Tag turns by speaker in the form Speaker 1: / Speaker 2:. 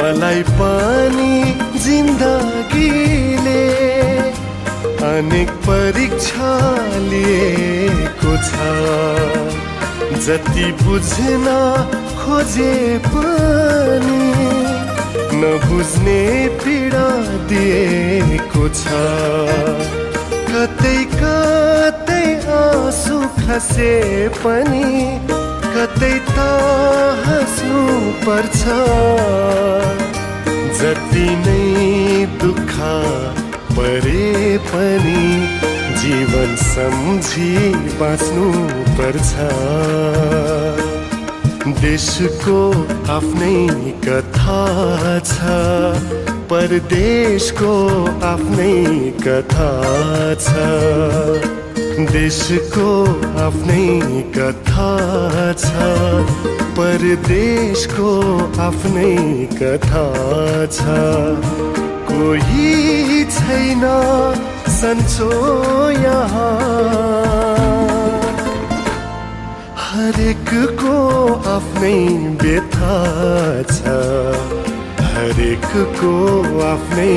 Speaker 1: मलाई पनि जिन्दगीले अनेक परीक्षा लिएको छ। जति बुझ्न खोजे पनि नबुझ्ने पीडा दिएको छ। कतै कतै आँसु खसे पनि कतै त हाँस्नु पर्छ। जति नै दुःख परे पनि जीवन सम्झी बाँच्नु पर्छ। देशको आफ्नै कथा छ, परदेशको आफ्नै कथा छ। देशको आफ्नै कथा छ, परदेशको आफ्नै कथा छ। कोही छैन सन्चो यहाँ, हरेकको आफ्नै व्यथा छ, हरेकको आफ्नै